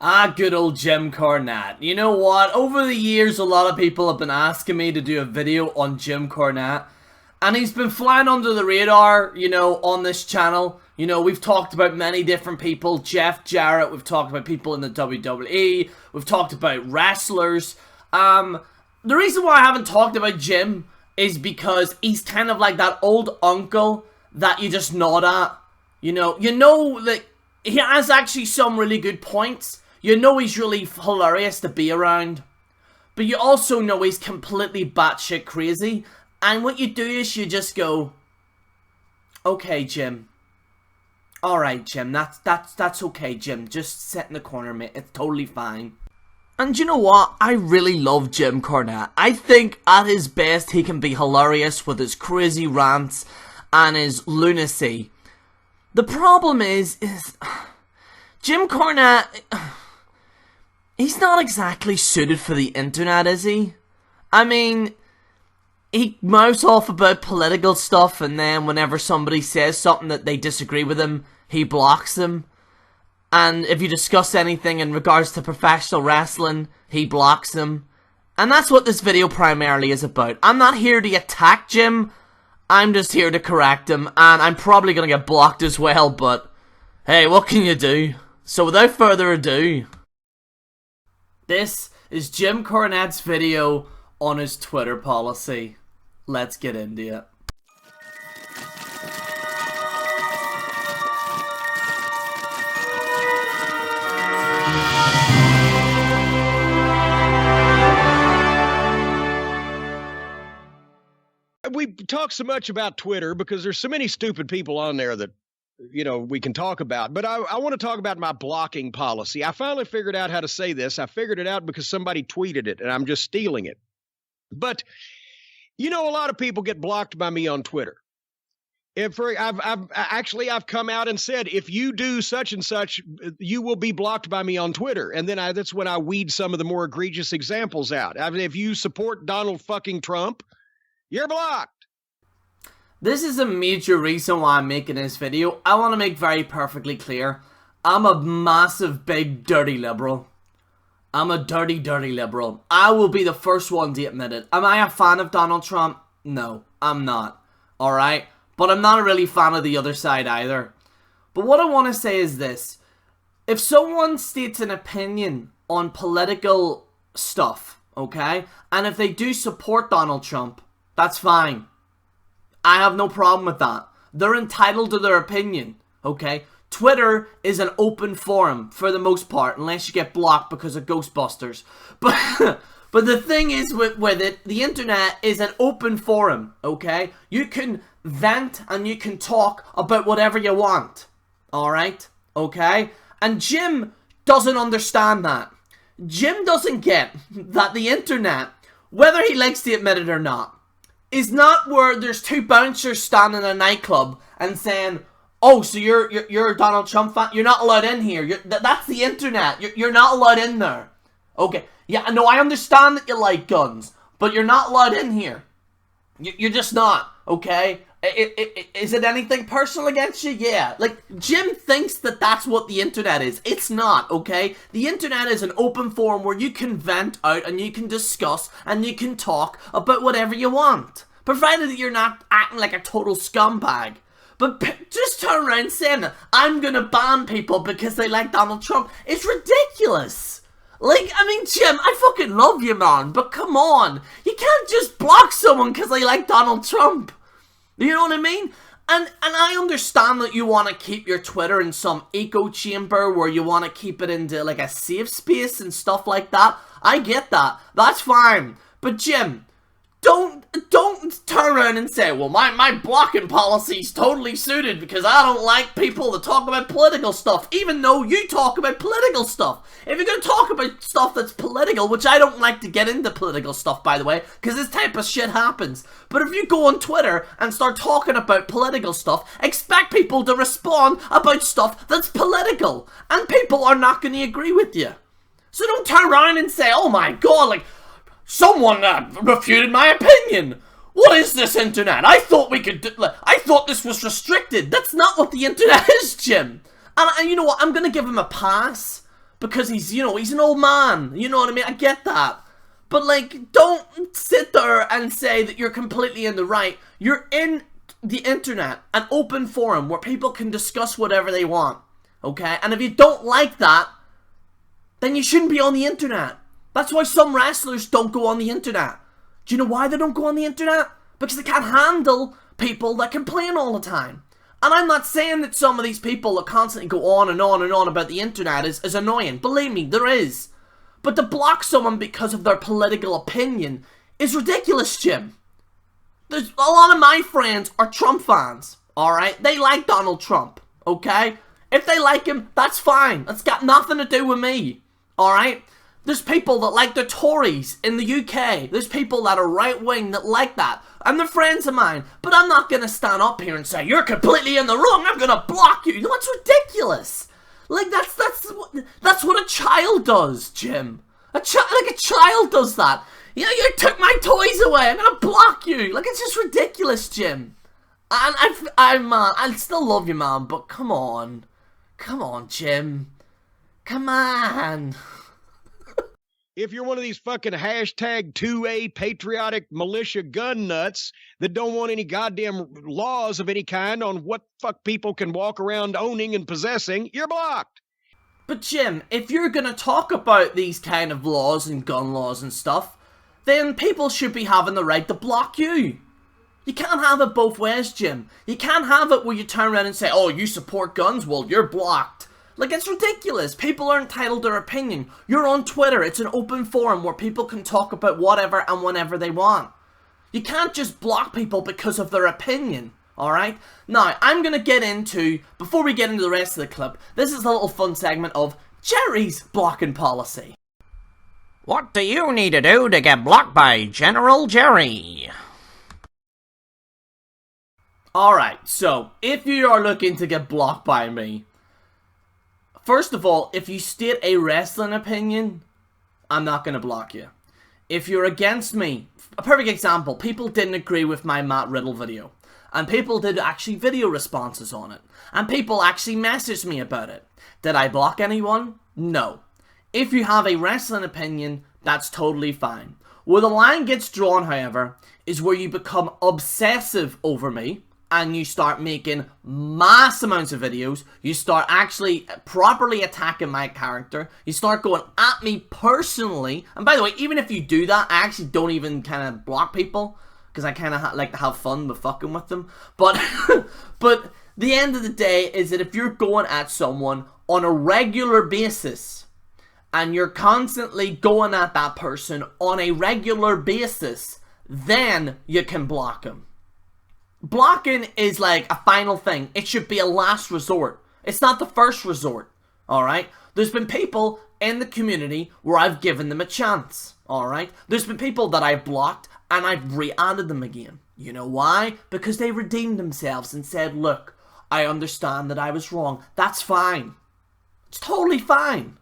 Ah, good old Jim Cornette. You know what? Over the years, a lot of people have been asking me to do a video on Jim Cornette. And he's been flying under the radar, you know, on this channel. You know, we've talked about many different people. Jeff Jarrett, we've talked about people in the WWE. We've talked about wrestlers. The reason why I haven't talked about Jim is because he's kind of like that old uncle that you just nod at. You know that he has actually some really good points. You know he's really hilarious to be around. But you also know he's completely batshit crazy. And what you do is you just go, okay, Jim. Alright, Jim. That's okay, Jim. Just sit in the corner, mate. It's totally fine. And you know what? I really love Jim Cornette. I think at his best he can be hilarious with his crazy rants and his lunacy. The problem is Jim Cornette, he's not exactly suited for the internet, is he? I mean, he mouths off about political stuff, and then whenever somebody says something that they disagree with him, he blocks them. And if you discuss anything in regards to professional wrestling, he blocks them. And that's what this video primarily is about. I'm not here to attack Jim, I'm just here to correct him, and I'm probably gonna get blocked as well, but hey, what can you do? So without further ado, this is Jim Cornette's video on his Twitter policy. Let's get into it. We talk so much about Twitter because there's so many stupid people on there that, you know, we can talk about. But I want to talk about my blocking policy. I finally figured out how to say this. I figured it out because somebody tweeted it, and I'm just stealing it. But, you know, a lot of people get blocked by me on Twitter. I've come out and said, if you do such and such, you will be blocked by me on Twitter. And then that's when I weed some of the more egregious examples out. I mean, if you support Donald fucking Trump, you're blocked. This is a major reason why I'm making this video. I want to make very perfectly clear. I'm a massive, big, dirty liberal. I'm a dirty, dirty liberal. I will be the first one to admit it. Am I a fan of Donald Trump? No, I'm not. Alright? But I'm not a really fan of the other side either. But what I want to say is this. If someone states an opinion on political stuff, okay? And if they do support Donald Trump, that's fine. I have no problem with that. They're entitled to their opinion, okay? Twitter is an open forum for the most part, unless you get blocked because of Ghostbusters. But the thing is with it, the internet is an open forum, okay? You can vent and you can talk about whatever you want, alright? Okay? And Jim doesn't understand that. Jim doesn't get that the internet, whether he likes to admit it or not, is not where there's two bouncers standing in a nightclub and saying, oh, so you're a Donald Trump fan? You're not allowed in here. That's the internet. You're not allowed in there. Okay. Yeah, no, I understand that you like guns, but you're not allowed in here. You're just not, okay? Is it anything personal against you? Yeah. Like, Jim thinks that that's what the internet is. It's not, okay? The internet is an open forum where you can vent out and you can discuss and you can talk about whatever you want. Provided that you're not acting like a total scumbag. But just turn around saying that I'm gonna ban people because they like Donald Trump. It's ridiculous. Like, I mean, Jim, I fucking love you, man, but come on. You can't just block someone because they like Donald Trump. You know what I mean? And I understand that you want to keep your Twitter in some echo chamber where you want to keep it into, like, a safe space and stuff like that. I get that. That's fine. But, Jim, don't turn around and say, well, my blocking policy's totally suited because I don't like people that talk about political stuff, even though you talk about political stuff. If you're going to talk about stuff that's political, which I don't like to get into political stuff, by the way, because this type of shit happens. But if you go on Twitter and start talking about political stuff, expect people to respond about stuff that's political. And people are not going to agree with you. So don't turn around and say, oh my god, like, someone refuted my opinion. What is this internet? I thought we could I thought this was restricted. That's not what the internet is, Jim. And you know what? I'm gonna give him a pass because he's, you know, he's an old man. You know what I mean? I get that. But, like, don't sit there and say that you're completely in the right. You're in the internet, an open forum where people can discuss whatever they want. Okay? And if you don't like that, then you shouldn't be on the internet. That's why some wrestlers don't go on the internet. Do you know why they don't go on the internet? Because they can't handle people that complain all the time. And I'm not saying that some of these people that constantly go on and on and on about the internet is annoying. Believe me, there is. But to block someone because of their political opinion is ridiculous, Jim. There's a lot of my friends are Trump fans, alright? They like Donald Trump, okay? If they like him, that's fine. That's got nothing to do with me, alright? There's people that like the Tories in the UK. There's people that are right-wing that like that. And they're friends of mine. But I'm not going to stand up here and say, you're completely in the wrong, I'm going to block you. No, it's ridiculous. Like, that's what a child does, Jim. A child does that. You know, you took my toys away, I'm going to block you. Like, it's just ridiculous, Jim. And I still love you, man, but come on. Come on, Jim. Come on. If you're one of these fucking hashtag 2A patriotic militia gun nuts that don't want any goddamn laws of any kind on what fuck people can walk around owning and possessing, you're blocked. But Jim, if you're gonna talk about these kind of laws and gun laws and stuff, then people should be having the right to block you. You can't have it both ways, Jim. You can't have it where you turn around and say, oh, you support guns? Well, you're blocked. Like, it's ridiculous. People are entitled to their opinion. You're on Twitter. It's an open forum where people can talk about whatever and whenever they want. You can't just block people because of their opinion, alright? Now, I'm going to get into, before we get into the rest of the clip, this is a little fun segment of Jerry's blocking policy. What do you need to do to get blocked by General Jerry? Alright, so, if you are looking to get blocked by me, first of all, if you state a wrestling opinion, I'm not going to block you. If you're against me, a perfect example, people didn't agree with my Matt Riddle video. And people did actually video responses on it. And people actually messaged me about it. Did I block anyone? No. If you have a wrestling opinion, that's totally fine. Where the line gets drawn, however, is where you become obsessive over me. And you start making mass amounts of videos, you start actually properly attacking my character, you start going at me personally, and by the way, even if you do that, I actually don't even kind of block people, because I kind of like to have fun with fucking with them, but, but the end of the day is that if you're going at someone on a regular basis, and you're constantly going at that person on a regular basis, then you can block them. Blocking is like a final thing. It should be a last resort. It's not the first resort, alright? There's been people in the community where I've given them a chance, alright? There's been people that I've blocked and I've re-added them again. You know why? Because they redeemed themselves and said, look, I understand that I was wrong. That's fine. It's totally fine.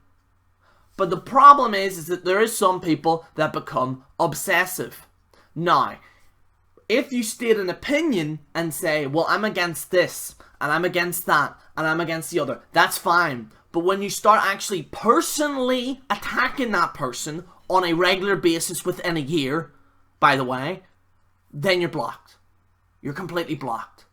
But the problem is that there is some people that become obsessive. Now, if you state an opinion and say, well, I'm against this, and I'm against that, and I'm against the other, that's fine. But when you start actually personally attacking that person on a regular basis within a year, by the way, then you're blocked. You're completely blocked.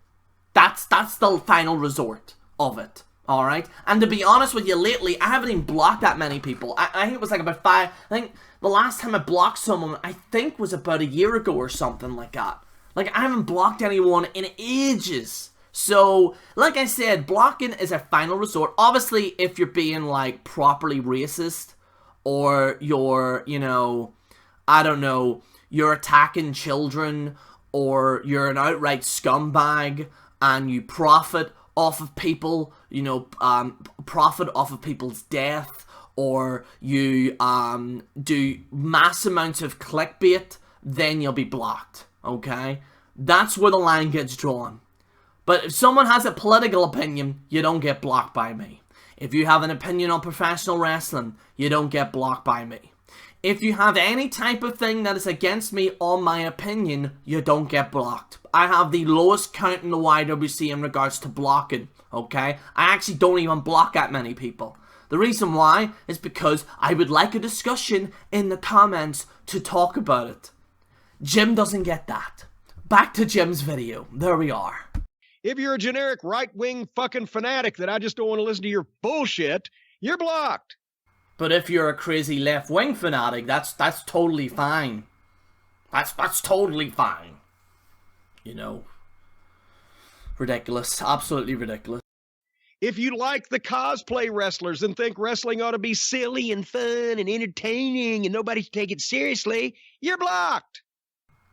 That's the final resort of it. Alright? And to be honest with you, lately, I haven't even blocked that many people. I think it was like about 5, I think the last time I blocked someone, I think was about a year ago or something like that. Like, I haven't blocked anyone in ages. So, like I said, blocking is a final resort. Obviously, if you're being, like, properly racist, or you're, you know, I don't know, you're attacking children, or you're an outright scumbag, and you profit off of people, you know, profit off of people's death, or you do mass amounts of clickbait, then you'll be blocked, okay? That's where the line gets drawn. But if someone has a political opinion, you don't get blocked by me. If you have an opinion on professional wrestling, you don't get blocked by me. If you have any type of thing that is against me on my opinion, you don't get blocked. I have the lowest count in the YWC in regards to blocking, okay? I actually don't even block that many people. The reason why is because I would like a discussion in the comments to talk about it. Jim doesn't get that. Back to Jim's video. There we are. If you're a generic right-wing fucking fanatic that I just don't want to listen to your bullshit, you're blocked. But if you're a crazy left-wing fanatic, that's totally fine. That's totally fine. You know. Ridiculous. Absolutely ridiculous. If you like the cosplay wrestlers and think wrestling ought to be silly and fun and entertaining and nobody should take it seriously, you're blocked.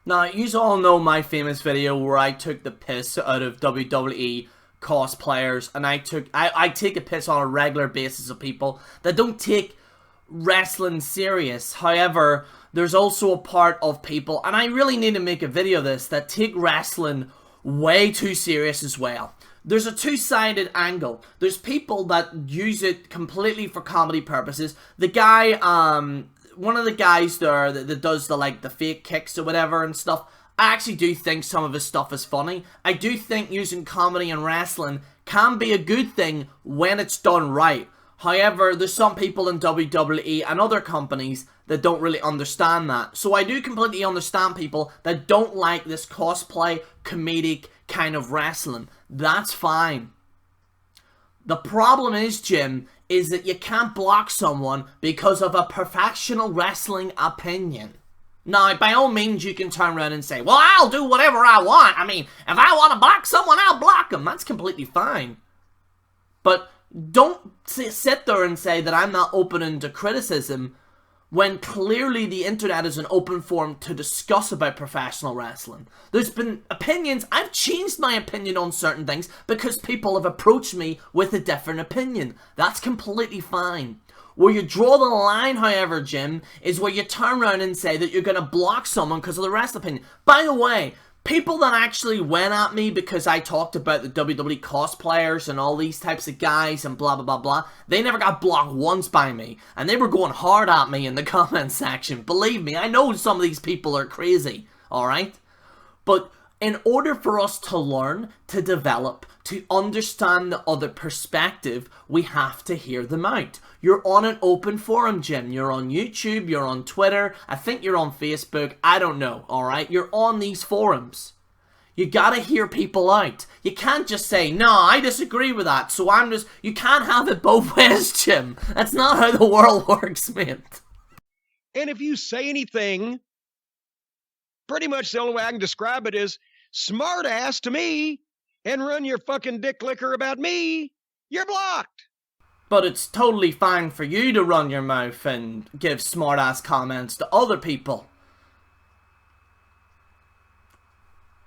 Now, you all know my famous video where I took the piss out of WWE cosplayers, and I take a piss on a regular basis of people that don't take wrestling serious. However, there's also a part of people, and I really need to make a video of this, that take wrestling way too serious as well. There's a two-sided angle. There's people that use it completely for comedy purposes. The guy, one of the guys there that does the fake kicks or whatever and stuff, I actually do think some of his stuff is funny. I do think using comedy and wrestling can be a good thing when it's done right. However, there's some people in WWE and other companies that don't really understand that. So I do completely understand people that don't like this cosplay, comedic kind of wrestling. That's fine. The problem is, Jim, is that you can't block someone because of a professional wrestling opinion. Now, by all means, you can turn around and say, well, I'll do whatever I want. I mean, if I want to block someone, I'll block them. That's completely fine. But don't sit there and say that I'm not open to criticism when clearly the internet is an open forum to discuss about professional wrestling. There's been opinions. I've changed my opinion on certain things because people have approached me with a different opinion. That's completely fine. Where you draw the line, however, Jim, is where you turn around and say that you're going to block someone because of the wrestling opinion. By the way, people that actually went at me because I talked about the WWE cosplayers and all these types of guys and blah, blah, blah, blah, they never got blocked once by me. And they were going hard at me in the comment section. Believe me, I know some of these people are crazy, alright? But in order for us to learn, to develop, to understand the other perspective, we have to hear them out. You're on an open forum, Jim. You're on YouTube, you're on Twitter, I think you're on Facebook, I don't know, alright? You're on these forums. You gotta hear people out. You can't just say, no, I disagree with that, so I'm just... You can't have it both ways, Jim. That's not how the world works, mate. And if you say anything, pretty much the only way I can describe it is smart ass to me and run your fucking dick licker about me, you're blocked. But it's totally fine for you to run your mouth and give smart-ass comments to other people.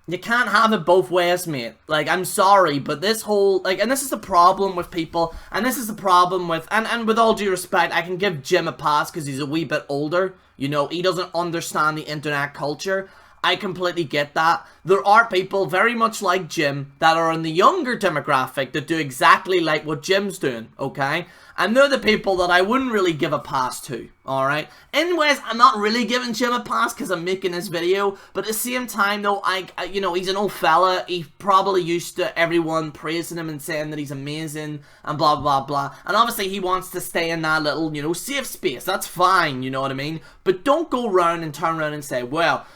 You can't have it both ways, mate. Like, I'm sorry, but this whole... and this is the problem with people, and this is the problem with... And with all due respect, I can give Jim a pass because he's a wee bit older. You know, he doesn't understand the internet culture. I completely get that. There are people very much like Jim that are in the younger demographic that do exactly like what Jim's doing, okay? And they're the people that I wouldn't really give a pass to, alright? Anyways, I'm not really giving Jim a pass because I'm making this video, but at the same time though, you know, he's an old fella. He's probably used to everyone praising him and saying that he's amazing and blah, blah, blah. And obviously he wants to stay in that little, you know, safe space. That's fine, you know what I mean? But don't go around and turn around and say, well...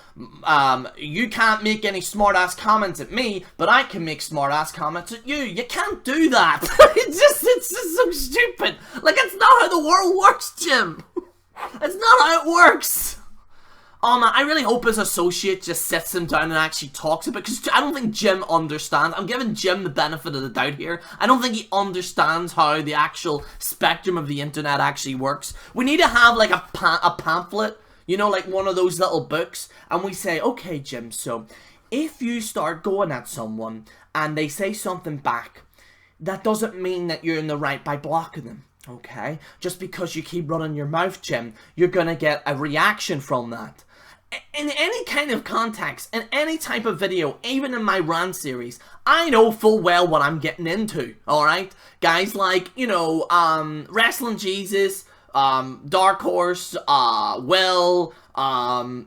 you can't make any smart-ass comments at me, but I can make smart-ass comments at you. You can't do that. It's just so stupid. Like, it's not how the world works, Jim. It's not how it works. Oh man, I really hope his associate just sits him down and actually talks about it, because I don't think Jim understands. I'm giving Jim the benefit of the doubt here. I don't think he understands how the actual spectrum of the internet actually works. We need to have like a pamphlet, you know, like one of those little books, and we say, okay, Jim, so if you start going at someone and they say something back, that doesn't mean that you're in the right by blocking them, okay? Just because you keep running your mouth, Jim, you're gonna get a reaction from that. In any kind of context, in any type of video, even in my Rant series, I know full well what I'm getting into, alright? Guys like, you know, Wrestling Jesus, Dark Horse, Will,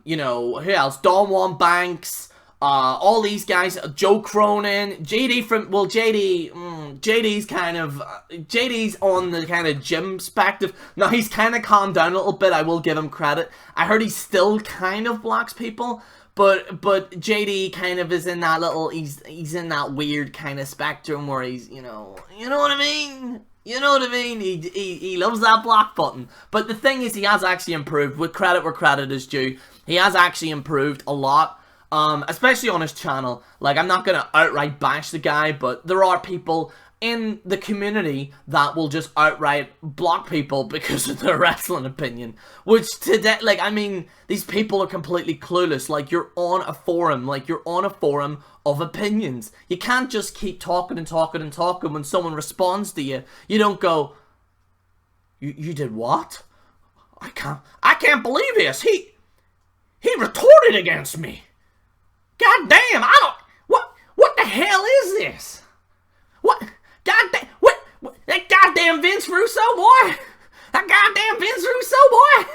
you know, who else? Don Juan Banks, all these guys, Joe Cronin, JD from, well, JD's kind of, JD's on the kind of Jim spectrum. Now, he's kind of calmed down a little bit, I will give him credit. I heard he still kind of blocks people, but JD kind of is in that little, he's in that weird kind of spectrum where he's, you know what I mean? You know what I mean? He loves that block button. But the thing is, he has actually improved, with credit where credit is due. He has actually improved a lot. Especially on his channel. Like, I'm not gonna outright bash the guy, but there are people in the community that will just outright block people because of their wrestling opinion. Which today, like, I mean, these people are completely clueless. Like, you're on a forum. Like, you're on a forum of opinions. You can't just keep talking and talking and talking when someone responds to you. You don't go, you did what? I can't believe this. He retorted against me. God damn, what the hell is this? What, goddamn, what, that goddamn Vince Russo, boy? That goddamn Vince Russo, boy?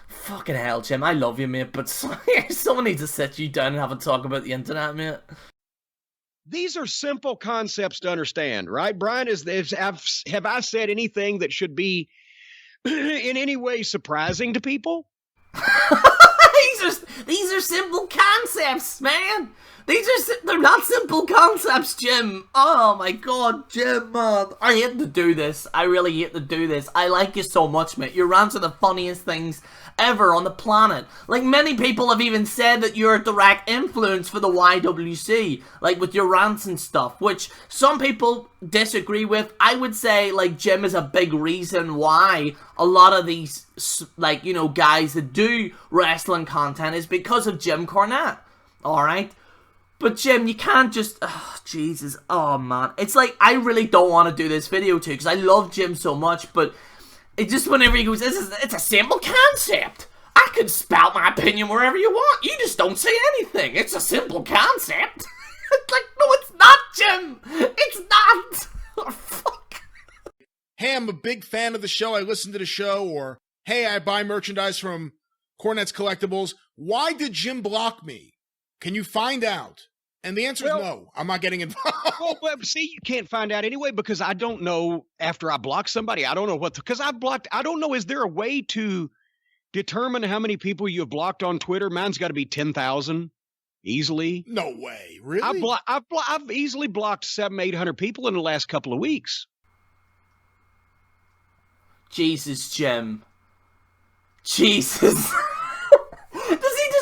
Fucking hell, Jim, I love you, mate, but someone needs to sit you down and have a talk about the internet, mate. These are simple concepts to understand, right? Brian, have I said anything that should be in any way surprising to people? These are simple concepts, man. They're not simple concepts, Jim. Oh my god, Jim, man. I hate to do this. I really hate to do this. I like you so much, mate. Your rants are the funniest things ever on the planet. Like, many people have even said that you're a direct influence for the YWC, like with your rants and stuff, which some people disagree with. I would say, like, Jim is a big reason why a lot of these, like, you know, guys that do wrestling content is because of Jim Cornette. Alright? But Jim, you can't just, oh, Jesus, oh man. It's like, I really don't want to do this video too, because I love Jim so much, but it just, whenever he goes, it's a simple concept. I can spout my opinion wherever you want. You just don't say anything. It's a simple concept. It's like, no, it's not, Jim. It's not. Oh, fuck. Hey, I'm a big fan of the show. I listen to the show. Or, hey, I buy merchandise from Cornette'S Collectibles. Why did Jim block me? Can you find out? And the answer is no. I'm not getting involved. Well, see, you can't find out anyway, because I don't know after I block somebody. I don't know because I've blocked. I don't know. Is there a way to determine how many people you have blocked on Twitter? Mine's got to be 10,000 easily. No way. Really? I've easily blocked 700-800 people in the last couple of weeks. Jesus, Jim. Jesus.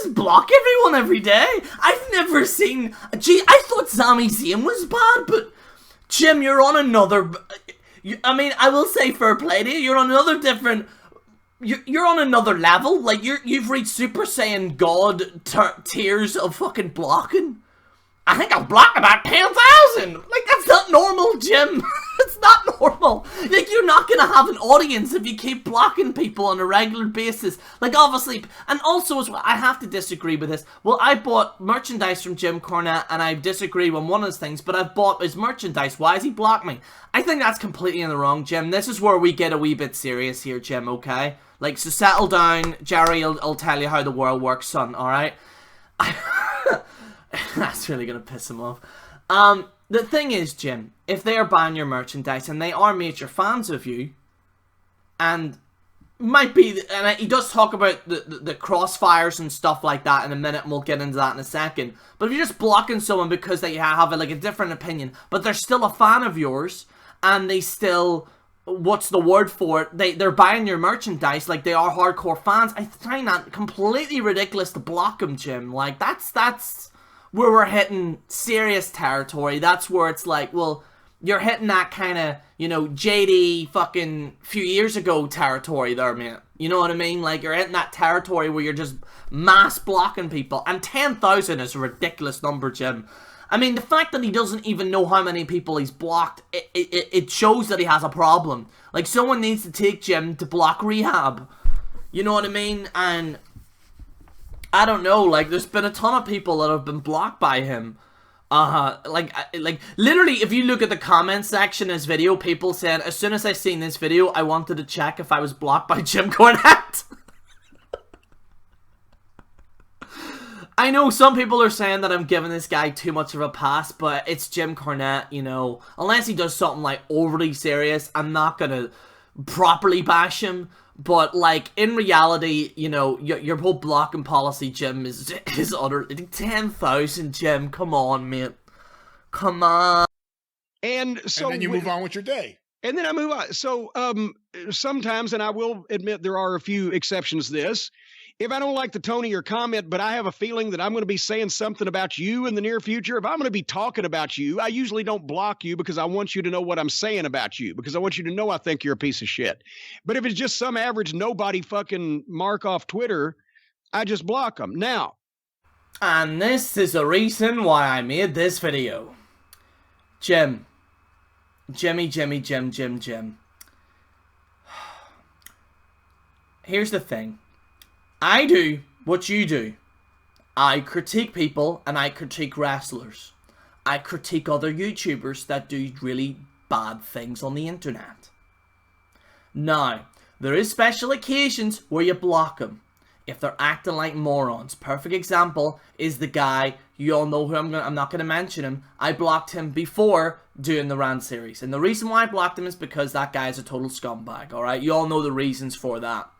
Block everyone every day. I've never seen. Gee, I thought Sami Zayn was bad, but Jim, you're on another. I mean, I will say fair play to you. You're on another different. You're on another level. Like you've reached Super Saiyan God tiers of fucking blocking. I think I've blocked about 10,000. Like, that's not normal, Jim. It's not normal. Like, you're not gonna have an audience if you keep blocking people on a regular basis. Like, obviously, and also as well, I have to disagree with this. Well, I bought merchandise from Jim Cornette, and I disagree on one of his things, but I've bought his merchandise. Why has he blocked me? I think that's completely in the wrong, Jim. This is where we get a wee bit serious here, Jim, okay? Like, so settle down. Jerry will tell you how the world works, son, alright? That's really gonna piss him off. The thing is, Jim, if they are buying your merchandise and they are major fans of you, and might be, and he does talk about the crossfires and stuff like that in a minute, and we'll get into that in a second. But if you're just blocking someone because they have a different opinion, but they're still a fan of yours, and they still, what's the word for it? They're buying your merchandise, like they are hardcore fans. I find that completely ridiculous to block them, Jim. Like that's where we're hitting serious territory. That's where it's like, well, you're hitting that kind of, you know, JD fucking few years ago territory there, man. You know what I mean? Like, you're hitting that territory where you're just mass blocking people. And 10,000 is a ridiculous number, Jim. I mean, the fact that he doesn't even know how many people he's blocked, it shows that he has a problem. Like, someone needs to take Jim to block rehab. You know what I mean? And I don't know, like, there's been a ton of people that have been blocked by him. Like, literally, if you look at the comment section of his video, people said, as soon as I seen this video, I wanted to check if I was blocked by Jim Cornette. I know some people are saying that I'm giving this guy too much of a pass, but it's Jim Cornette, you know. Unless he does something like overly serious, I'm not gonna properly bash him. But like in reality, you know, your whole blocking policy, Jim, is utter 10,000, Jim. Come on, mate. Come on. And so and then you move on with your day. And then I move on. So sometimes, and I will admit there are a few exceptions to this, if I don't like the tone of your comment, but I have a feeling that I'm going to be saying something about you in the near future, if I'm going to be talking about you, I usually don't block you because I want you to know what I'm saying about you, because I want you to know I think you're a piece of shit. But if it's just some average nobody fucking mark off Twitter, I just block them. Now. And this is the reason why I made this video. Jim. Jim. Here's the thing. I do what you do. I critique people and I critique wrestlers. I critique other YouTubers that do really bad things on the internet. Now, there is special occasions where you block them if they're acting like morons. Perfect example is the guy, you all know who I'm not going to mention him. I blocked him before doing the Rant series. And the reason why I blocked him is because that guy is a total scumbag, alright? You all know the reasons for that.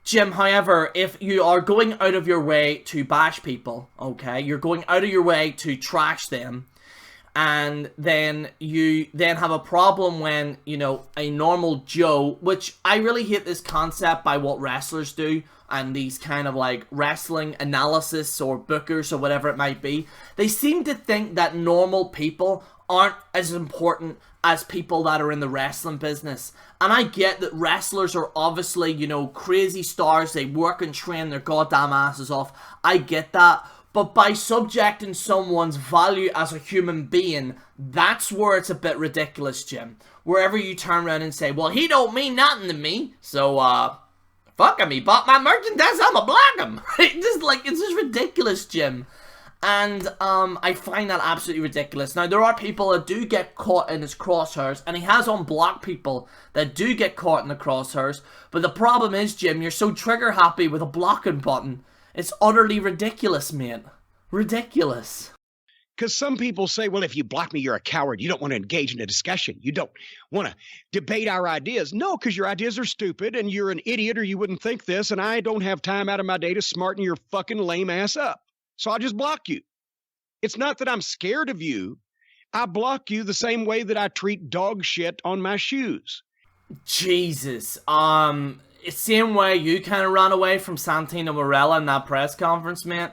Jim, however, if you are going out of your way to bash people, okay, you're going out of your way to trash them, and then you then have a problem when, you know, a normal Joe, which I really hate this concept by what wrestlers do, and these kind of like wrestling analysis or bookers or whatever it might be, they seem to think that normal people aren't as important as people that are in the wrestling business. And I get that wrestlers are obviously, you know, crazy stars. They work and train their goddamn asses off. I get that. But by subjecting someone's value as a human being, that's where it's a bit ridiculous, Jim. Wherever you turn around and say, well, he don't mean nothing to me, so, fuck him, he bought my merchandise, I'ma block him. It's just ridiculous, Jim. And I find that absolutely ridiculous. Now, there are people that do get caught in his crosshairs, and he has unblocked people that do get caught in the crosshairs. But the problem is, Jim, you're so trigger happy with a blocking button. It's utterly ridiculous, mate. Ridiculous. Because some people say, well, if you block me, you're a coward. You don't want to engage in a discussion. You don't want to debate our ideas. No, because your ideas are stupid, and you're an idiot, or you wouldn't think this, and I don't have time out of my day to smarten your fucking lame ass up. So I'll just block you. It's not that I'm scared of you. I block you the same way that I treat dog shit on my shoes. Jesus. It's the same way you kind of ran away from Santino Marella in that press conference, mate.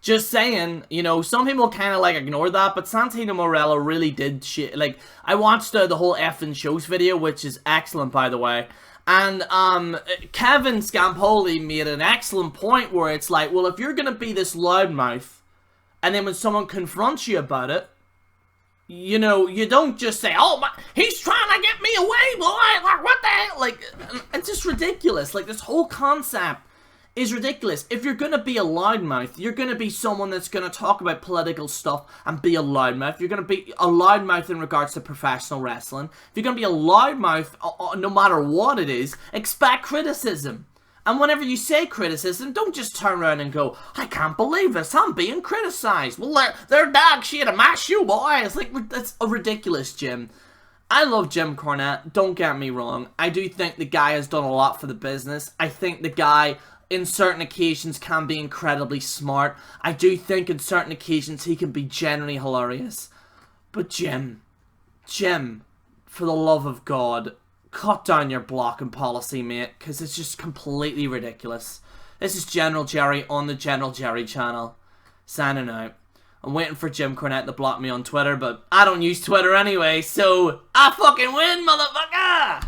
Just saying, you know, some people kind of like ignore that, but Santino Marella really did shit. Like, I watched the whole effing shows video, which is excellent, by the way. And Kevin Scampoli made an excellent point where it's like, well, if you're going to be this loudmouth, and then when someone confronts you about it, you know, you don't just say, oh, he's trying to get me away, boy, like, what the hell? Like, it's just ridiculous. Like, this whole concept is ridiculous. If you're going to be a loudmouth, you're going to be someone that's going to talk about political stuff and be a loudmouth. You're going to be a loudmouth in regards to professional wrestling. If you're going to be a loudmouth, no matter what it is, expect criticism. And whenever you say criticism, don't just turn around and go, I can't believe this, I'm being criticized. Well, they're dog shit in my shoe, boy. It's like, that's ridiculous, Jim. I love Jim Cornette, don't get me wrong. I do think the guy has done a lot for the business. I think the guy, in certain occasions, can be incredibly smart. I do think in certain occasions he can be genuinely hilarious. But Jim, for the love of God, cut down your blocking policy, mate, because it's just completely ridiculous. This is General Jerry on the General Jerry channel, signing out. I'm waiting for Jim Cornette to block me on Twitter, but I don't use Twitter anyway, so I fucking win, motherfucker!